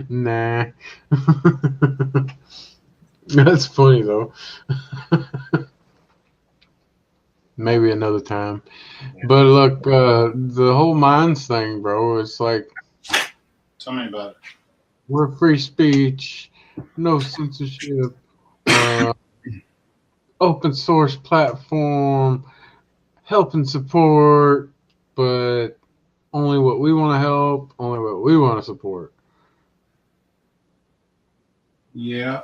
Nah. That's funny though. Maybe another time. Yeah. But look, the whole minds thing, bro. It's like Tell me about it. we're free speech, no censorship, uh, open source platform, help and support, but only what we want to help, only what we want to support. Yeah.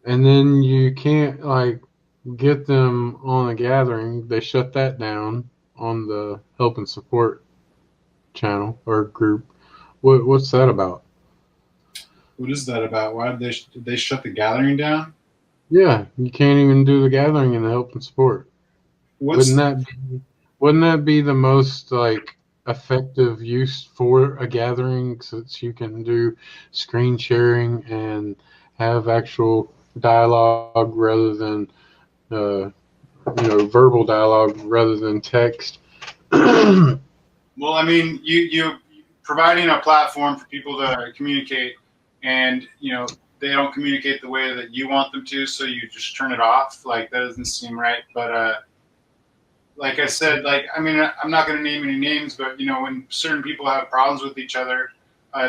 And then you can't like get them on a gathering. They shut that down on the help and support channel or group. What's that about? What is that about? Why did they shut the gathering down? Yeah, you can't even do the gathering in the help and support. Wouldn't What's that be, wouldn't that be the most like effective use for a gathering since you can do screen sharing and have actual dialogue rather than uh, verbal dialogue rather than text. Well, I mean, you providing a platform for people to communicate, and they don't communicate the way that you want them to, so you just turn it off. Like that doesn't seem right. But like I said, like I mean, I'm not going to name any names, but when certain people have problems with each other,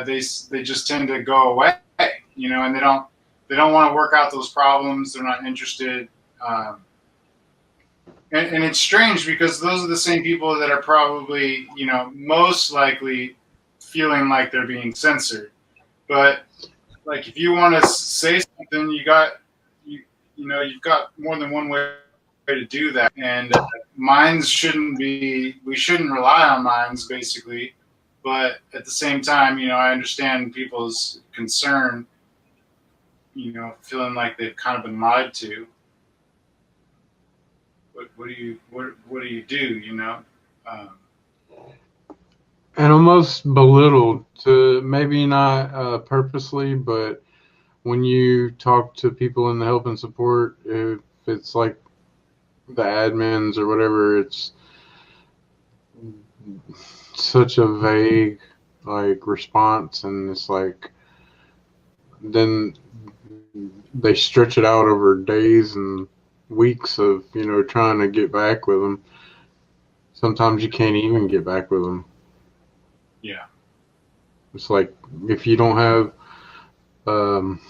they just tend to go away. And they don't want to work out those problems. They're not interested. Um, and it's strange because those are the same people that are probably, most likely feeling like they're being censored. But like, if you want to say something, you've got more than one way to do that. And minds shouldn't be, we shouldn't rely on minds basically. But at the same time, I understand people's concern, feeling like they've kind of been lied to. What do you do? Um, And almost belittled to maybe not purposely, but when you talk to people in the help and support, if it's like the admins or whatever, it's such a vague like response, and it's like then they stretch it out over days and weeks of trying to get back with them. Sometimes you can't even get back with them. yeah. It's like if you don't have um,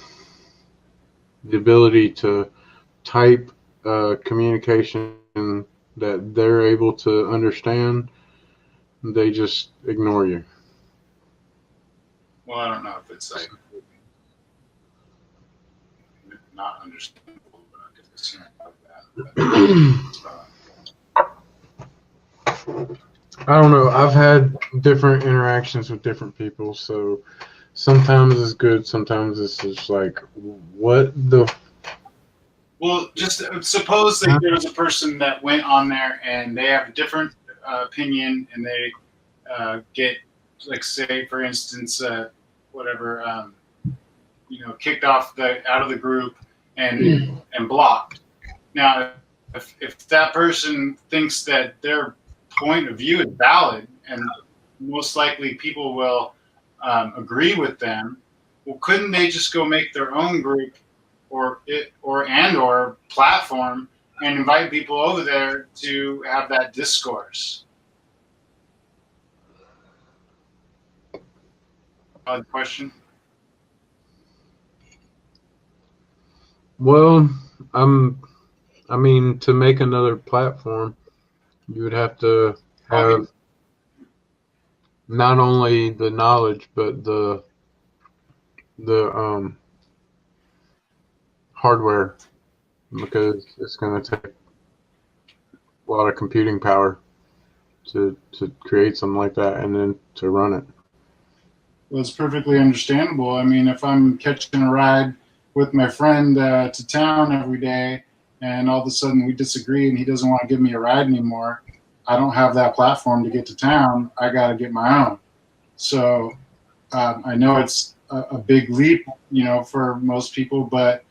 the ability to type communication that they're able to understand, they just ignore you. Well, I don't know if it's like not understandable, but I could assume like that. I But don't know. I've had different interactions with different people, so sometimes it's good, sometimes it's just like, what the well, just suppose that there was a person that went on there and they have a different opinion, and they get, like, say, for instance, whatever, kicked off the out of the group and blocked. Now, if that person thinks that their point of view is valid, and most likely people will agree with them, well, couldn't they just go make their own group or platform and invite people over there to have that discourse? Odd question. well, I'm I mean, to make another platform, you would have to I mean, have not only the knowledge but the hardware because it's going to take a lot of computing power to create something like that and then to run it. well, it's perfectly understandable. I mean, if I'm catching a ride with my friend to town every day, and all of a sudden we disagree and he doesn't want to give me a ride anymore, I don't have that platform to get to town. I got to get my own. So I know it's a big leap, for most people, but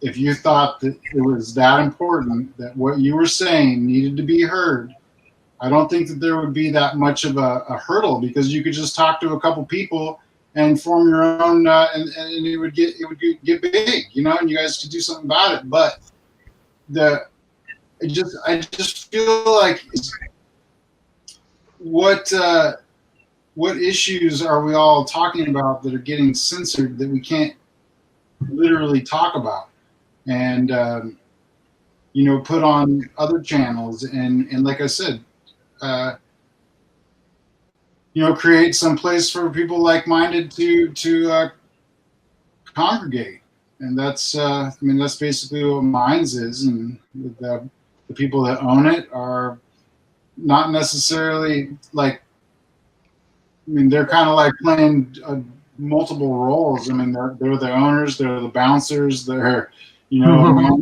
if you thought that it was that important that what you were saying needed to be heard, I don't think that there would be that much of a hurdle, because you could just talk to a couple people and form your own, and it would get big, you know, and you guys could do something about it. But I just feel like what issues are we all talking about that are getting censored that we can't literally talk about, and you know, put on other channels, and like I said, you know, create some place for people like-minded to congregate. And that's I mean, that's basically what Minds is. And the people that own it are not necessarily like, I mean, they're kind of like playing multiple roles. I mean, they're the owners, they're the bouncers, they're, you know,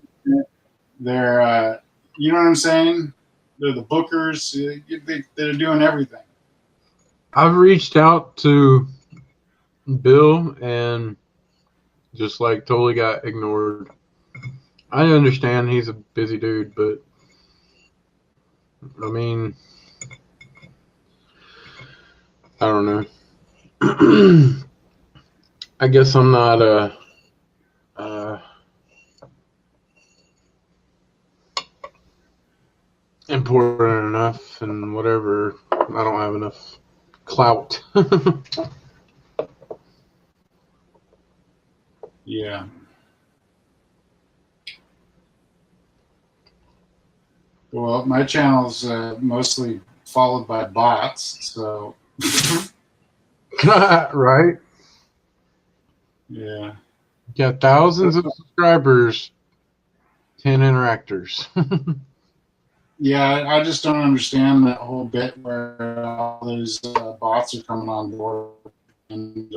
they're you know what I'm saying, they're the bookers, they're doing everything. I've reached out to Bill and just like totally got ignored. I understand he's a busy dude, but I mean, I don't know. I guess I'm not important enough, and whatever. I don't have enough clout. Yeah. Well, my channel's mostly followed by bots, so. Right? Yeah. Got thousands of subscribers, 10 interactors. Yeah, I just don't understand that whole bit where all those bots are coming on board, and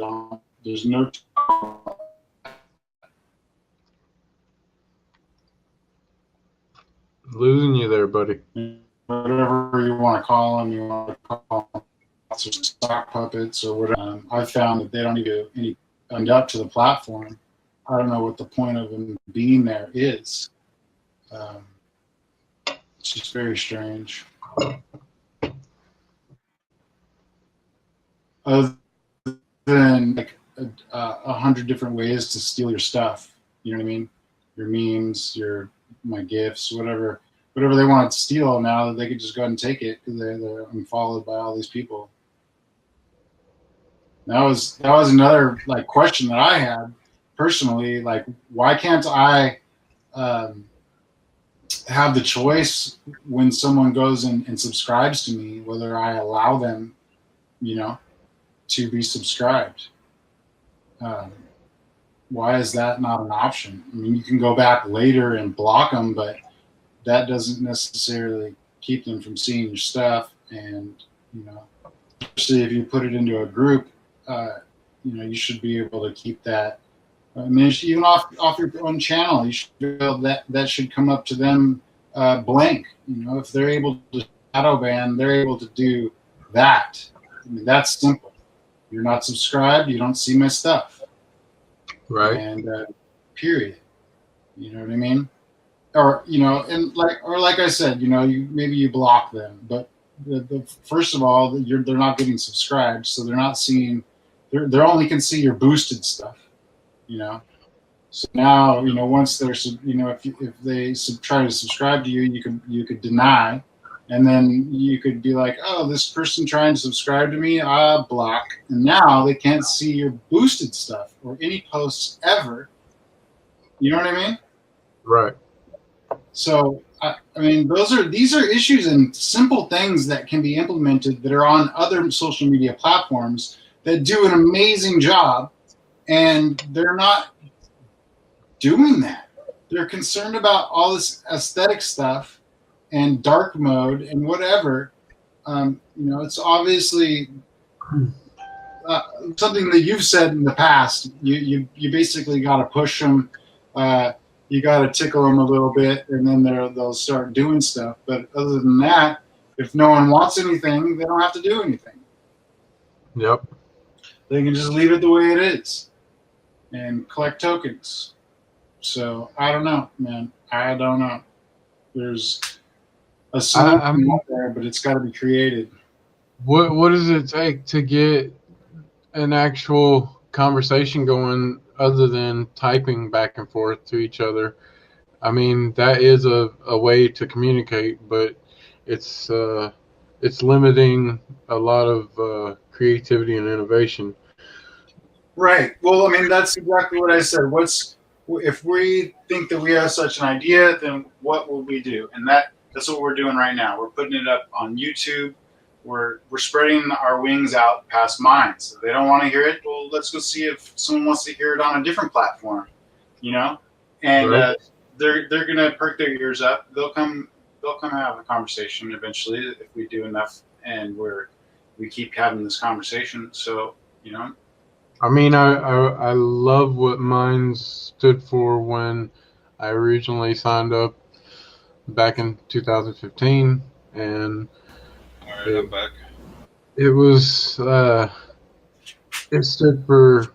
there's no. Losing you there, buddy. Whatever you want to call them, you want to call them bots or sock puppets or whatever. I've found that they don't even end up to the platform. I don't know what the point of them being there is. It's just very strange. Other than like 100 different ways to steal your stuff, you know what I mean? Your memes, my gifts, whatever they want to steal now, that they could just go ahead and take it because they're followed by all these people. That was another like question that I had personally. Like, why can't I have the choice when someone goes and subscribes to me, whether I allow them, you know, to be subscribed? Why is that not an option? I mean, you can go back later and block them, but that doesn't necessarily keep them from seeing your stuff. And, you know, especially if you put it into a group, you know, you should be able to keep that. I mean, even off your own channel, you should be able that should come up to them blank. You know, if they're able to shadow ban, they're able to do that. I mean, that's simple. You're not subscribed, you don't see my stuff. Right. And period. You know what I mean? Or, you know, and like I said, you know, maybe you block them, but the first of all, they're not getting subscribed, so they're not seeing. They only can see your boosted stuff, you know. So now, you know, once they're, you know, if they try to subscribe to you, you could deny, and then you could be like, oh, this person trying to subscribe to me, block, and now they can't see your boosted stuff or any posts ever. You know what I mean? Right. So, I mean, these are issues and simple things that can be implemented that are on other social media platforms that do an amazing job, and they're not doing that. They're concerned about all this aesthetic stuff and dark mode and whatever. You know, it's obviously something that you've said in the past. You basically got to push them. You got to tickle them a little bit, and then they'll start doing stuff. But other than that, if no one wants anything, they don't have to do anything. Yep. They can just leave it the way it is and collect tokens. So I don't know, man. I don't know. There's a solution out there, but it's got to be created. What does it take to get an actual conversation going other than typing back and forth to each other. I mean, that is a way to communicate, but it's limiting a lot of creativity and innovation. Right. Well, I mean, that's exactly what I said. If we think that we have such an idea, then what will we do? And that's what we're doing right now. We're putting it up on YouTube. We're spreading our wings out past Minds. If they don't want to hear it, well, let's go see if someone wants to hear it on a different platform, And Right. they're gonna perk their ears up. They'll come have a conversation eventually if we do enough, and we keep having this conversation. So I mean, I love what mine stood for when I originally signed up back in 2015, and All right, I'm back. it was it stood for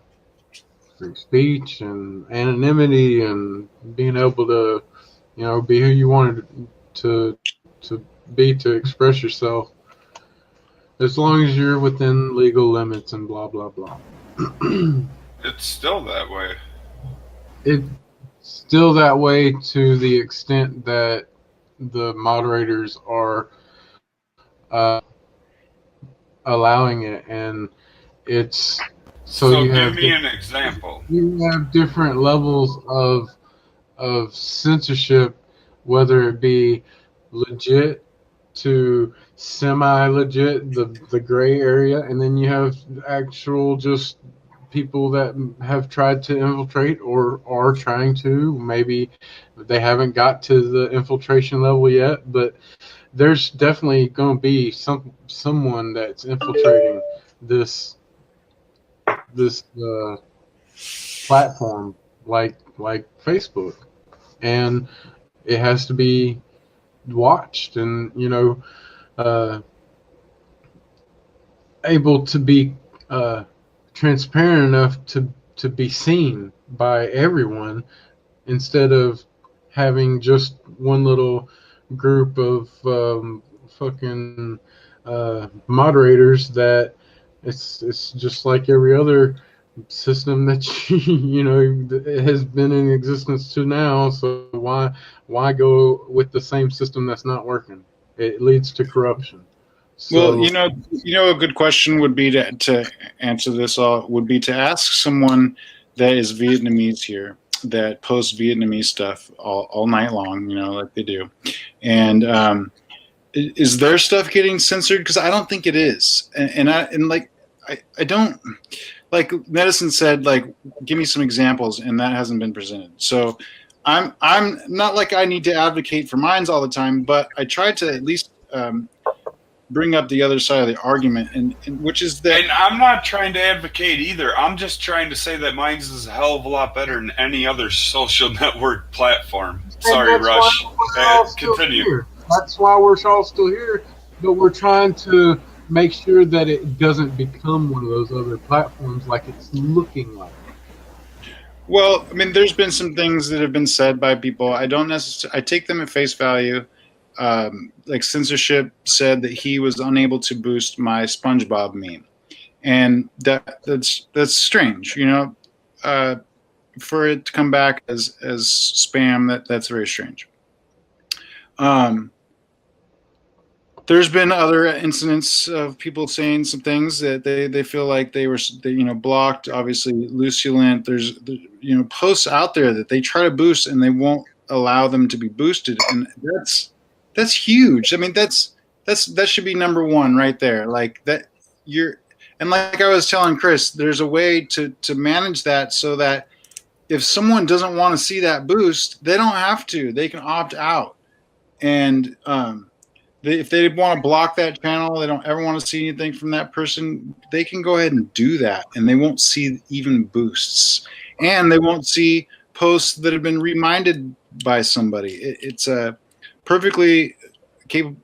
free speech and anonymity and being able to, be who you wanted to be, to express yourself, as long as you're within legal limits and blah blah blah. It's still that way. It's still that way to the extent that the moderators are allowing it, and it's So you give have me an example. you have different levels of censorship, whether it be legit to semi-legit, the gray area, and then you have actual just people that have tried to infiltrate or are trying to. Maybe they haven't got to the infiltration level yet, but there's definitely going to be someone that's infiltrating this platform like Facebook, and it has to be watched and able to be transparent enough to be seen by everyone, instead of having just one little group of fucking moderators that it's just like every other system that it has been in existence to now. So why go with the same system that's not working? It leads to corruption. So, well, a good question would be to answer this all would be to ask someone that is Vietnamese here, that posts Vietnamese stuff all night long, like they do. And is their stuff getting censored? Because I don't think it is. I don't, like Medicine said, like, give me some examples, and that hasn't been presented. So I'm not like I need to advocate for Minds all the time, but I try to at least bring up the other side of the argument, and which is that. And I'm not trying to advocate either. I'm just trying to say that Minds is a hell of a lot better than any other social network platform. Sorry, Rush. Continue. That's why we're all still here, but we're trying to make sure that it doesn't become one of those other platforms like it's looking like. Well, I mean, there's been some things that have been said by people. I don't necessarily. I take them at face value. Like censorship said that he was unable to boost my SpongeBob meme, and that's strange, for it to come back as spam. That's very strange. There's been other incidents of people saying some things that they feel like they were blocked. Obviously, Luculent. There's posts out there that they try to boost and they won't allow them to be boosted, and that's huge. I mean, that should be number one right there. Like that, and like I was telling Chris, there's a way to manage that so that if someone doesn't want to see that boost, they don't have to. They can opt out, and if they want to block that channel, they don't ever want to see anything from that person, they can go ahead and do that, and they won't see even boosts, and they won't see posts that have been reminded by somebody. It's a perfectly capable,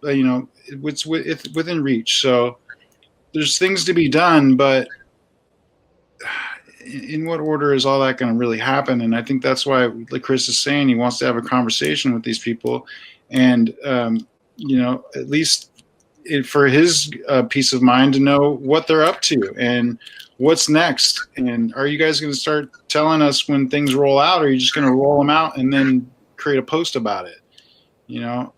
it's within reach. So there's things to be done, but in what order is all that going to really happen? And I think that's why, like Chris is saying, he wants to have a conversation with these people, and at least for his peace of mind to know what they're up to and what's next. And are you guys going to start telling us when things roll out, or are you just going to roll them out and then create a post about it? You know,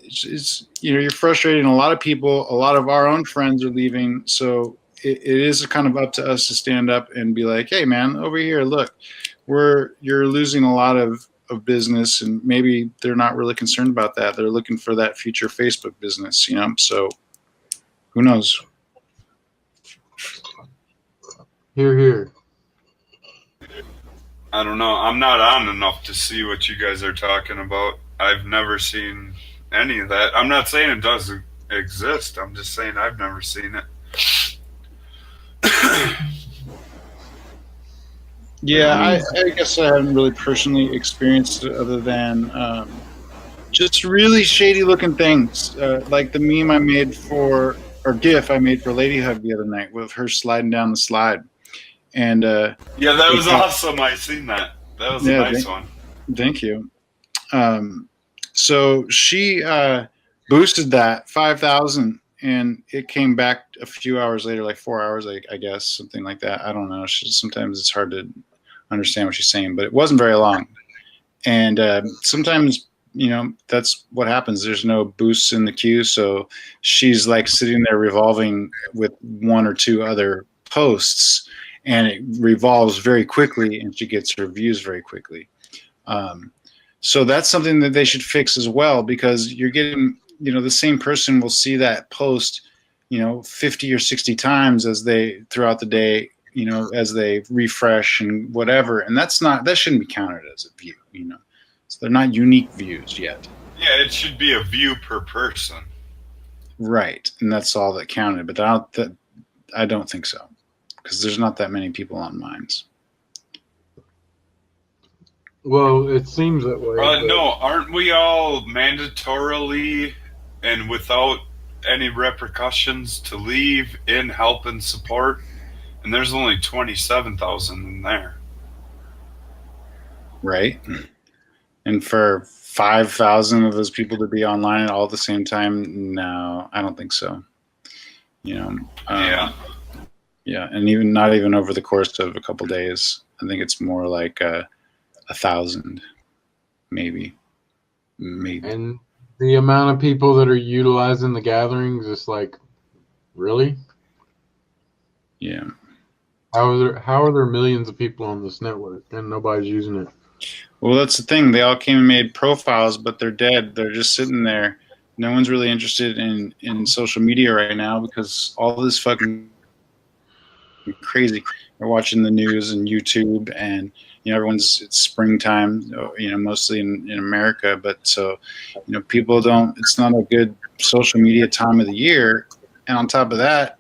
it's you're frustrating a lot of people. A lot of our own friends are leaving, so it is kind of up to us to stand up and be like, hey man, over here, look, you're losing a lot of business, and maybe they're not really concerned about that. They're looking for that future Facebook business, so who knows? Here. I don't know. I'm not on enough to see what you guys are talking about. I've never seen any of that. I'm not saying it doesn't exist. I'm just saying I've never seen it. Yeah, I guess I haven't really personally experienced it, other than just really shady looking things, like the meme I made or GIF I made for Lady Hug the other night with her sliding down the slide. And yeah, that was awesome. I seen that. That was a nice one. Thank you. So she boosted that 5,000, and it came back a few hours later, like 4 hours, I guess, something like that. I don't know. Sometimes it's hard to understand what she's saying, but it wasn't very long. And sometimes, that's what happens. There's no boosts in the queue, so she's like sitting there revolving with one or two other posts, and it revolves very quickly, and she gets her views very quickly. So that's something that they should fix as well, because you're getting, the same person will see that post, 50 or 60 times throughout the day, as they refresh and whatever. And that shouldn't be counted as a view, So they're not unique views yet. Yeah, it should be a view per person. Right. And that's all that counted. But I don't think so, because there's not that many people on Minds. Well, it seems that way. No, aren't we all mandatorily and without any repercussions to leave in help and support? And there's only 27,000 in there. Right. And for 5,000 of those people to be online all at the same time, no, I don't think so. Yeah. Yeah, and not even over the course of a couple days. I think it's more like 1,000, maybe. And the amount of people that are utilizing the gatherings is like, really? Yeah. How are there millions of people on this network and nobody's using it? Well, that's the thing. They all came and made profiles, but they're dead. They're just sitting there. No one's really interested in social media right now, because all this fucking crazy. They're watching the news and YouTube, and it's springtime, mostly in America. But so, people it's not a good social media time of the year. And on top of that,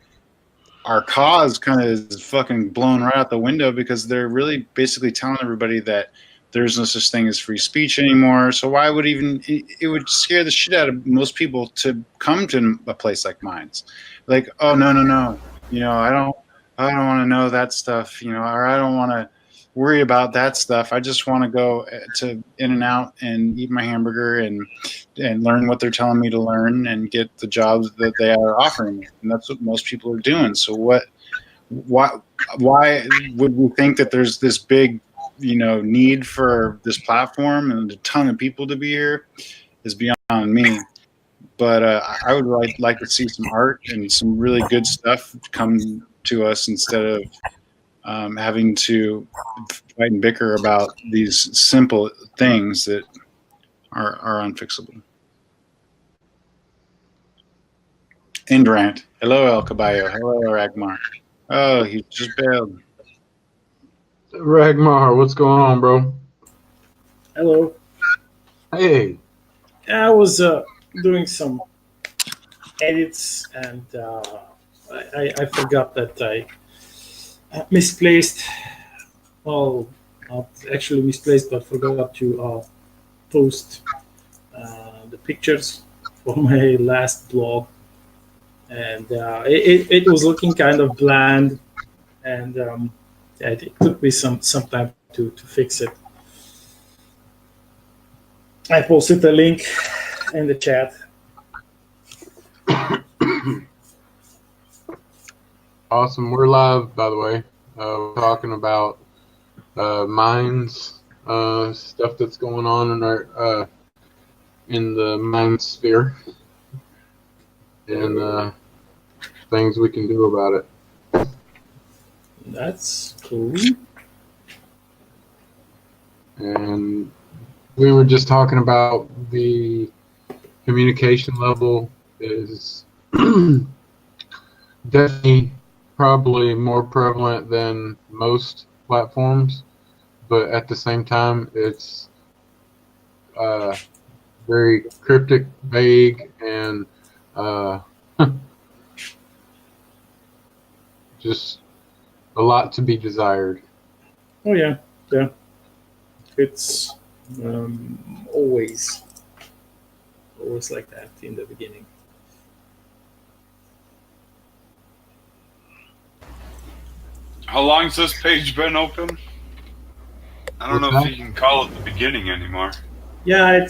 our cause kind of is fucking blown right out the window, because they're really basically telling everybody that there's no such thing as free speech anymore. So why would it would scare the shit out of most people to come to a place like Minds. Like, oh, no. I don't want to know that stuff, or I don't want to worry about that stuff. I just want to go to In-N-Out and eat my hamburger and learn what they're telling me to learn and get the jobs that they are offering me. And that's what most people are doing. So why would we think that there's this big, need for this platform and a ton of people to be here is beyond me. But I would like to see some art and some really good stuff come to us, instead of having to fight and bicker about these simple things that are unfixable. Indrant. Hello, El Caballo. Hello, Ragmar. Oh, he just bailed. Ragmar, what's going on, bro? Hello. Hey. I was doing some edits, and I forgot that I misplaced. Well, not actually misplaced, but forgot to post the pictures for my last blog, and it was looking kind of bland, and it took me some time to fix it. I posted the link in the chat. Awesome. We're live, by the way. We're talking about mines, stuff that's going on in our in the mine sphere, and things we can do about it. That's cool. And we were just talking about the communication level is definitely probably more prevalent than most platforms, but at the same time, it's very cryptic, vague, and just a lot to be desired. Oh yeah. It's always like that in the beginning. How long's this page been open? I don't know if you can call it the beginning anymore. Yeah,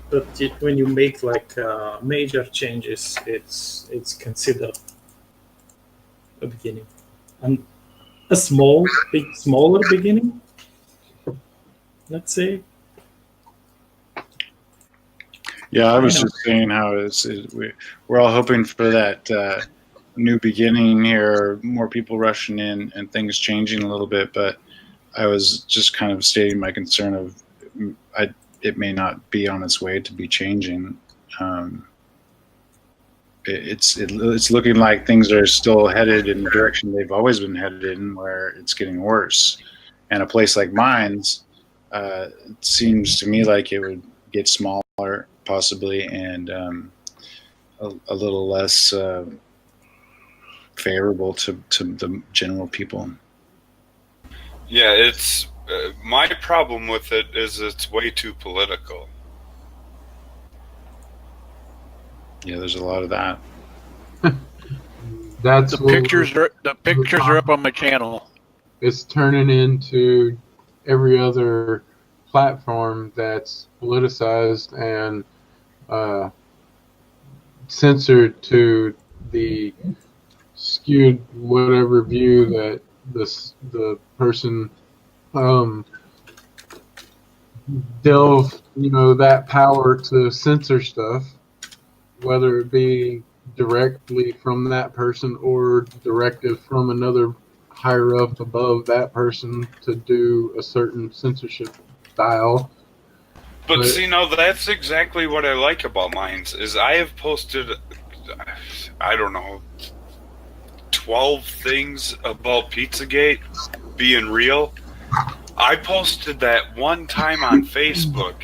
but when you make like major changes, it's considered a beginning, and a smaller beginning, let's say. Yeah, I was just saying how we're all hoping for that new beginning here, more people rushing in and things changing a little bit. But I was just kind of stating my concern of it may not be on its way to be changing. It's looking like things are still headed in the direction they've always been headed in, where it's getting worse. And a place like Mines, it seems to me like it would get smaller, possibly, and a little less favorable to the general people. Yeah, it's my problem with it is it's way too political. Yeah, there's a lot of that. That's the pictures are up on my channel. It's turning into every other platform that's politicized and censored to the skewed whatever view that the person delve that power to censor stuff, whether it be directly from that person or directive from another higher up above that person to do a certain censorship style. But see, no, that's exactly what I like about Mines, is I have posted, I don't know, 12 things about Pizzagate being real. I posted that one time on Facebook,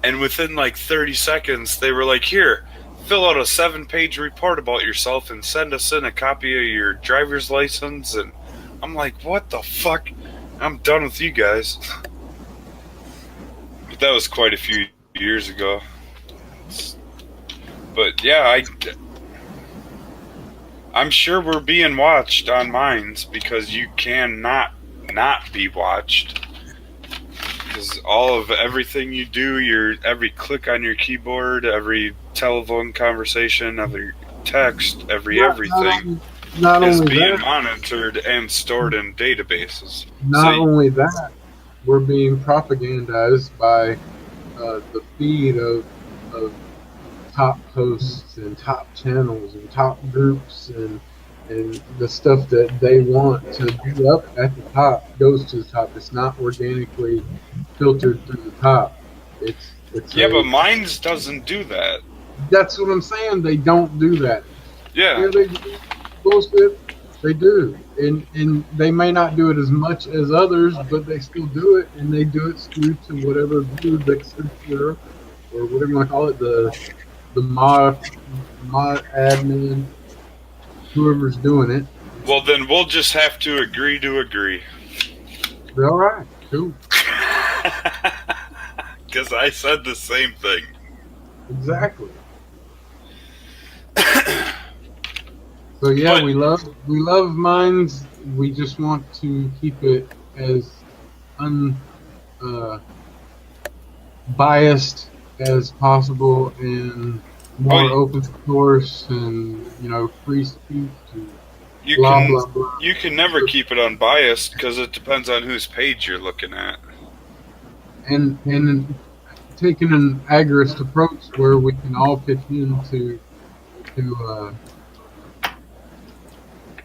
and within like 30 seconds, they were like, here, fill out a 7-page report about yourself and send us in a copy of your driver's license. And I'm like, what the fuck? I'm done with you guys. But that was quite a few years ago. But yeah, I'm sure we're being watched on Mines, because you cannot not be watched. Because all of everything you do, every click on your keyboard, every telephone conversation, every text, everything is being monitored and stored in databases. Not only that, we're being propagandized by the feed of top posts and top channels and top groups, and the stuff that they want to be up at the top goes to the top. It's not organically filtered through the top. It's but Mines doesn't do that. That's what I'm saying. They don't do that. Yeah. They do bullshit. They do, and they may not do it as much as others, but they still do it, and they do it skewed to whatever view they censor, or whatever you want to call it, the mod admin, whoever's doing it. Well, then we'll just have to agree to agree. All right, cool. Because I said the same thing. Exactly. So yeah, we love Mines. We just want to keep it as unbiased as possible, and more Oh, open source and free speech and You blah can blah blah. you can never keep it unbiased because it depends on whose page you're looking at. And taking an agorist approach where we can all pitch in to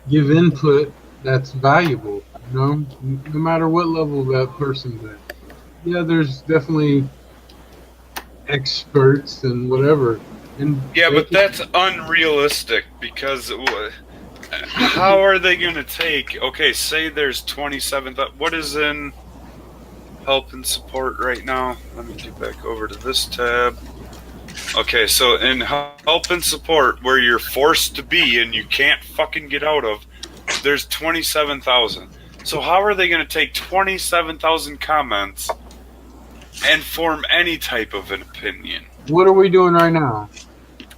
give input that's valuable. No matter what level that person's at. Yeah, there's definitely experts and whatever. And Yeah, but that's unrealistic because how are they going to take? Okay, say there's 27. What is in help and support right now? Let me get back over to this tab. Okay, so in help and support, where you're forced to be and you can't fucking get out of, there's 27,000. So how are they going to take 27,000 comments and form any type of an opinion? what are we doing right now?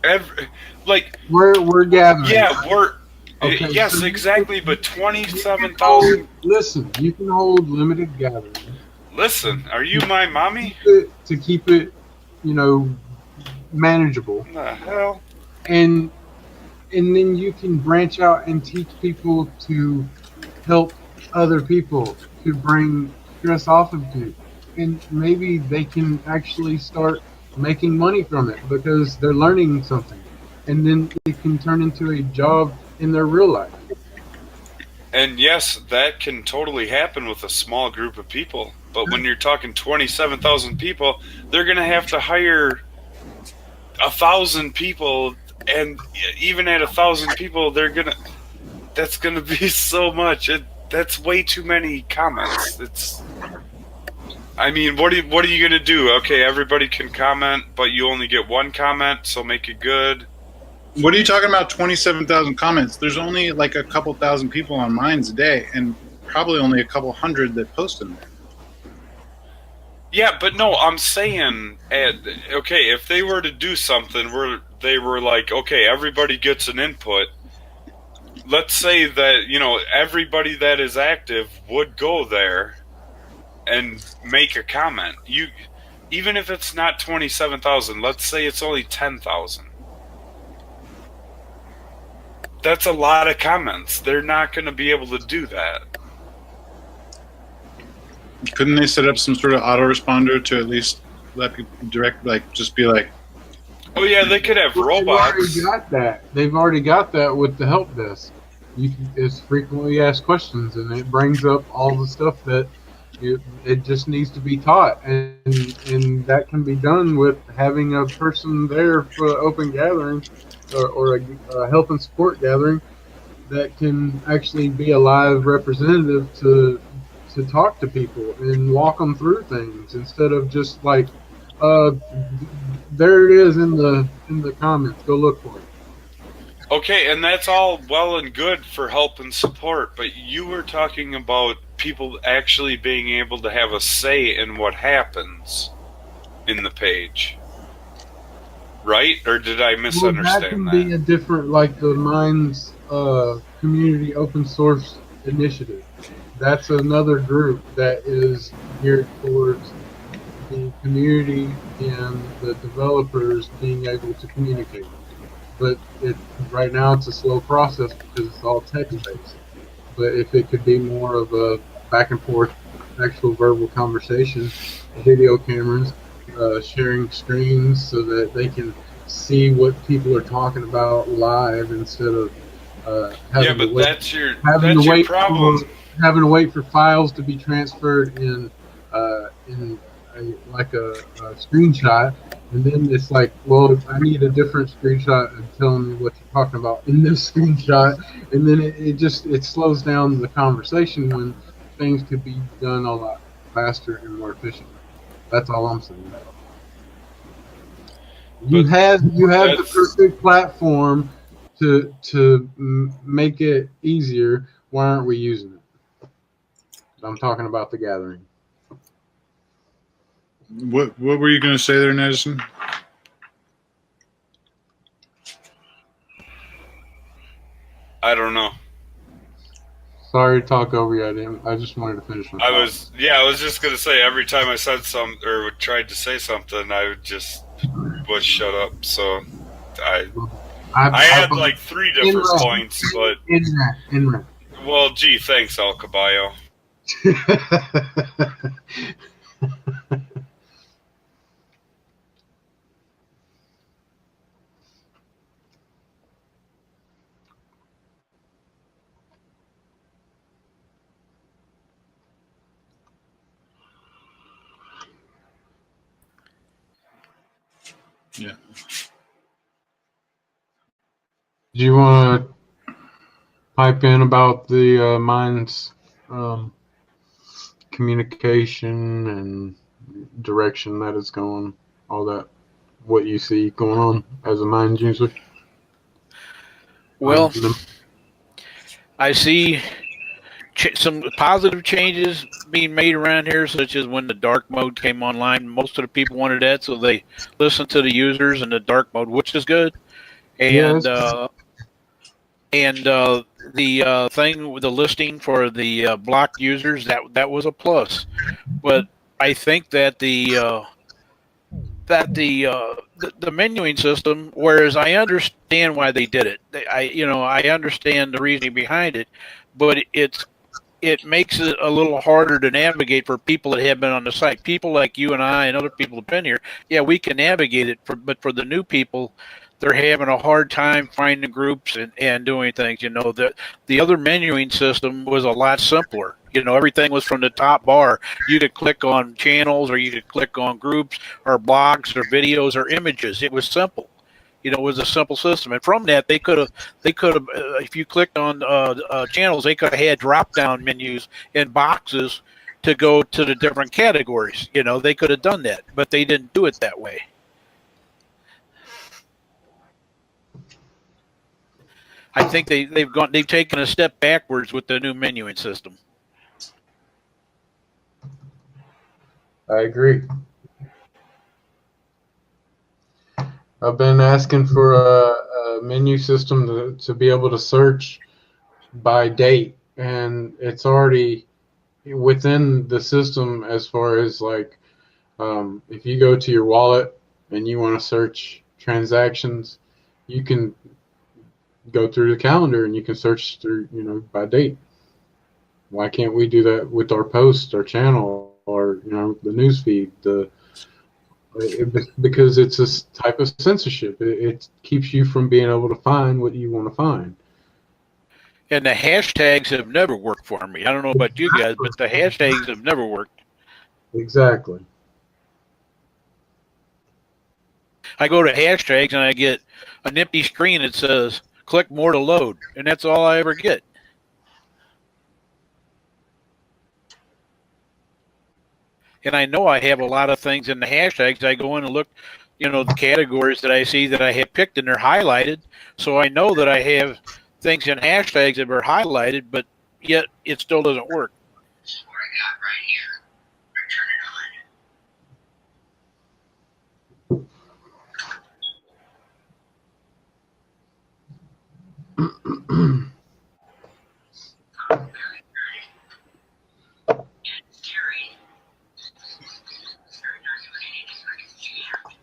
We're gathering. Yeah, we're. Okay, Yes, so exactly, but 27,000. Listen, you can hold limited gatherings Listen, are you my mommy? to keep it, manageable, What the hell? and then you can branch out and teach people to help other people to bring stress off of you, and maybe they can actually start making money from it because they're learning something, and then it can turn into a job in their real life. And yes, that can totally happen with a small group of people. But when you're talking 27,000 people, they're going to have to hire 1,000 people. And even at 1,000 people, that's going to be so much. That's way too many comments. I mean, what are you going to do? Okay, everybody can comment, but you only get one comment, so make it good. What are you talking about? 27,000 comments. There's only like a couple thousand people on Minds a day, and probably only a couple hundred that post in there. Yeah, but no, I'm saying, okay, if they were to do something where they were like, okay, everybody gets an input, let's say that, everybody that is active would go there and make a comment. Even if it's not 27,000, let's say it's only 10,000. That's a lot of comments. They're not going to be able to do that. Couldn't they set up some sort of autoresponder to at least let people just be like, Oh yeah, they could have robots. They've already got that with the help desk. It's frequently asked questions, and it brings up all the stuff that it just needs to be taught, and that can be done with having a person there for an open gathering or a help and support gathering that can actually be a live representative to talk to people and walk them through things instead of just like, there it is in the comments. Go look for it. Okay, and that's all well and good for help and support, but you were talking about people actually being able to have a say in what happens in the page. Right? Or did I misunderstand that? Can be a different, like the Minds community open source initiative. That's another group that is geared towards the community and the developers being able to communicate. But right now it's a slow process because it's all text-based. But if it could be more of a back and forth, actual verbal conversation, video cameras, sharing screens so that they can see what people are talking about live instead of having to wait, that's your problem. Having to wait for files to be transferred in a screenshot, and then it's like, well, I need a different screenshot and telling me what you're talking about in this screenshot, and then it slows down the conversation when things could be done a lot faster and more efficiently. That's all I'm saying. You have the perfect platform to make it easier. Why aren't we using it? I'm talking about the gathering. What were you going to say there, Nedison? I don't know. Sorry to talk over you. I just wanted to finish my thought. I was just going to say, every time I said something or tried to say something, I would just shut up. So I had believe- like 3 different Inlet. points, but Inlet. well, gee, thanks, Al Caballo. Yeah. Do you want to pipe in about the mine's communication and direction that it's going, all that, what you see going on as a mine user? Well, I see some positive changes being made around here, such as when the dark mode came online. Most of the people wanted that, so they listened to the users in the dark mode, which is good. And the thing with the listing for the blocked users, that was a plus. But I think that the menuing system, whereas I understand why they did it, I understand the reasoning behind it, but it makes it a little harder to navigate for people that have been on the site. People like you and I and other people have been here. Yeah, we can navigate it, but for the new people, they're having a hard time finding groups and doing things. The other menuing system was a lot simpler. Everything was from the top bar. You could click on channels, or you could click on groups or blogs or videos or images. It was simple. It was a simple system, and from that they could have, if you clicked on channels, they could have had drop-down menus and boxes to go to the different categories. They could have done that, but they didn't do it that way. I think they've taken a step backwards with the new menuing system. I agree. I've been asking for a menu system to be able to search by date, and it's already within the system as far as like if you go to your wallet and you want to search transactions, you can go through the calendar and you can search through, by date. Why can't we do that with our post, our channel, or the news feed? Because it's a type of censorship. It keeps you from being able to find what you want to find. And the hashtags have never worked for me. I don't know about you guys, but the hashtags have never worked. Exactly. I go to hashtags and I get an empty screen that says click more to load, and that's all I ever get. And I know I have a lot of things in the hashtags. I go in and look, the categories that I see that I have picked, and they're highlighted. So I know that I have things in hashtags that are highlighted, but yet it still doesn't work. This is what I got right here. Turn it on.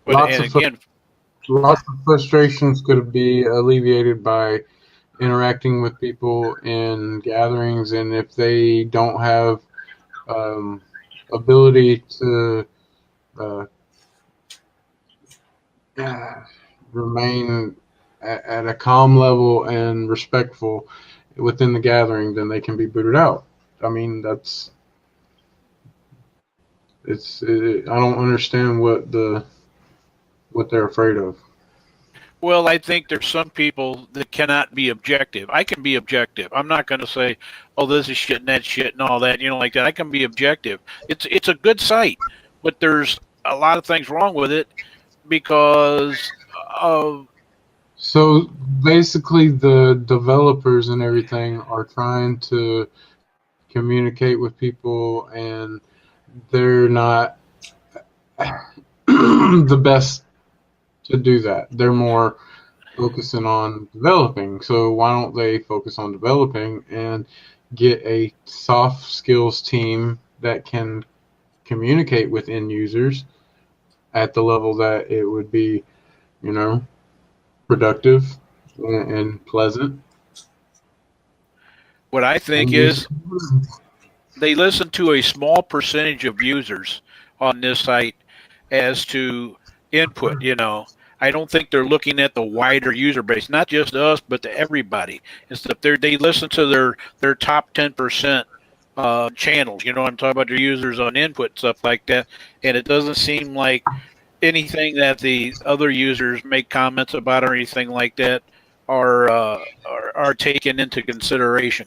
But lots of frustrations could be alleviated by interacting with people in gatherings, and if they don't have ability to remain at a calm level and respectful within the gathering, then they can be booted out. I mean, I don't understand what they're afraid of. Well, I think there's some people that cannot be objective. I can be objective. I'm not going to say, oh, this is shit and that shit and all that, like that. I can be objective. It's a good site, but there's a lot of things wrong with it because of. So basically, the developers and everything are trying to communicate with people, and they're not the best to do that. They're more focusing on developing. So why don't they focus on developing and get a soft skills team that can communicate with end users at the level that it would be, productive and pleasant. What I think is they listen to a small percentage of users on this site as to input. I don't think they're looking at the wider user base, not just us, but to everybody. It's that they listen to their top 10% channels. I'm talking about their users on input, stuff like that. And it doesn't seem like anything that the other users make comments about or anything like that are taken into consideration.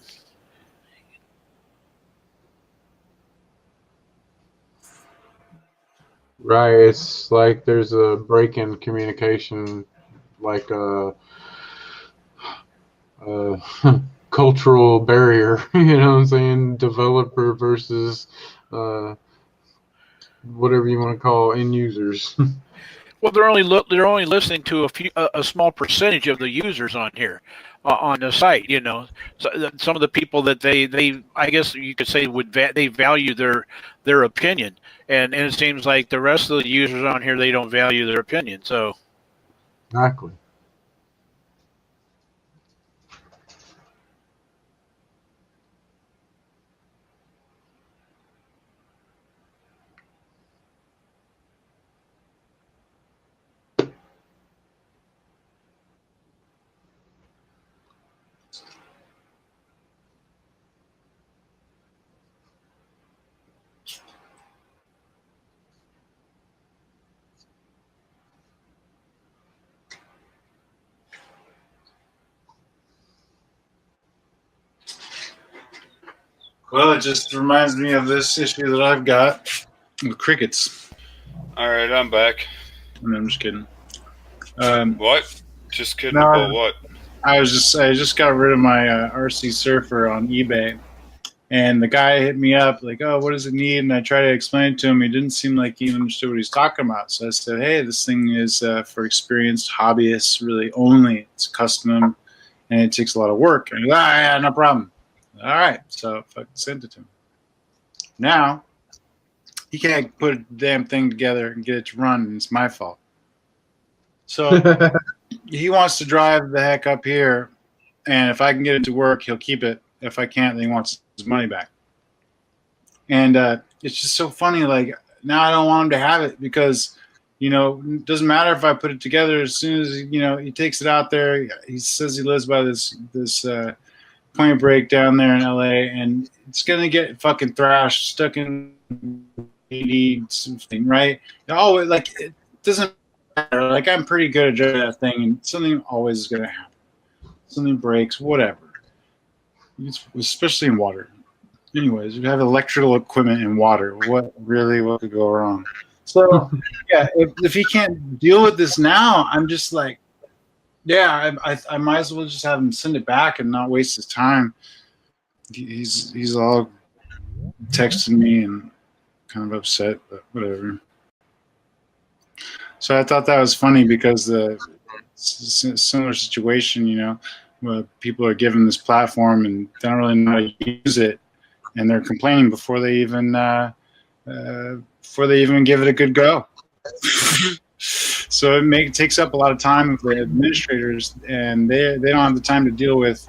Right. It's like there's a break in communication, like a cultural barrier. You know what I'm saying? Developer versus whatever you want to call end users. Well, they're only listening to a small percentage of the users on here, on the site. So some of the people that they I guess you could say they value their opinion, and it seems like the rest of the users on here, they don't value their opinion. So Exactly. Well, it just reminds me of this issue that I've got with crickets. All right, I'm back. I'm just kidding. What? Just kidding No, about what? I just got rid of my RC Surfer on eBay, and the guy hit me up like, "Oh, what does it need?" And I tried to explain it to him. He didn't seem like he understood what he's talking about. So I said, "Hey, this thing is for experienced hobbyists, really only. It's custom, and it takes a lot of work." And he goes, "Ah, yeah, no problem." All right, so I fucking sent it to him. Now he can't put a damn thing together and get it to run, and it's my fault. So he wants to drive the heck up here, and if I can get it to work, he'll keep it. If I can't, then he wants his money back. And it's just so funny. Like, now I don't want him to have it because, it doesn't matter if I put it together. As soon as he takes it out there, he says he lives by this Point Break down there in LA, and it's gonna get fucking thrashed, stuck in 80 something, right? Oh, it doesn't matter. Like, I'm pretty good at driving that thing, and something always is gonna happen. Something breaks, whatever. Especially in water. Anyways, you have electrical equipment in water. What could go wrong? So, yeah, if he can't deal with this now, I'm just like, yeah, I might as well just have him send it back and not waste his time. He's all texting me and kind of upset, but whatever. So I thought that was funny because the similar situation, where people are given this platform and they don't really know how to use it, and they're complaining before they even give it a good go. So it takes up a lot of time for the administrators, and they don't have the time to deal with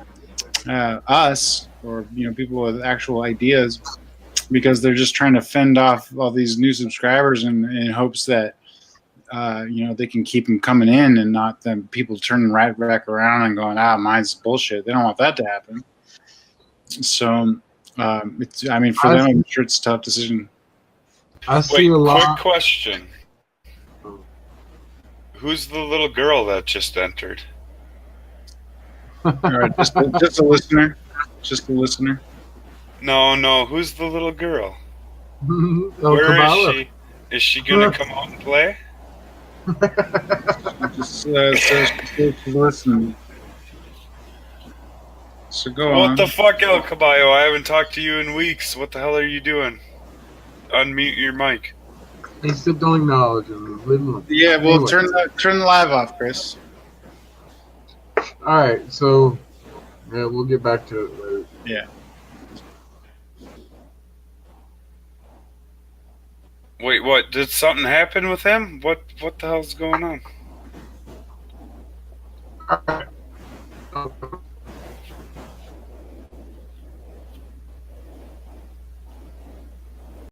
us or people with actual ideas, because they're just trying to fend off all these new subscribers in hopes that they can keep them coming in, and not them people turning right back around and going, mine's bullshit. They don't want that to happen. So for them, I'm sure it's a tough decision. I see a lot. Quick question. Who's the little girl that just entered? All right, just a listener. Just a listener. No. Who's the little girl? Where is she? Is she gonna come out and play? Just listening. So go on. What the fuck, El Caballo? I haven't talked to you in weeks. What the hell are you doing? Unmute your mic. He said don't acknowledge him. Yeah, well, anyway. Turn the live off, Chris. All right, so we'll get back to it later. Yeah. Wait, what? Did something happen with him? What the hell's going on? All right.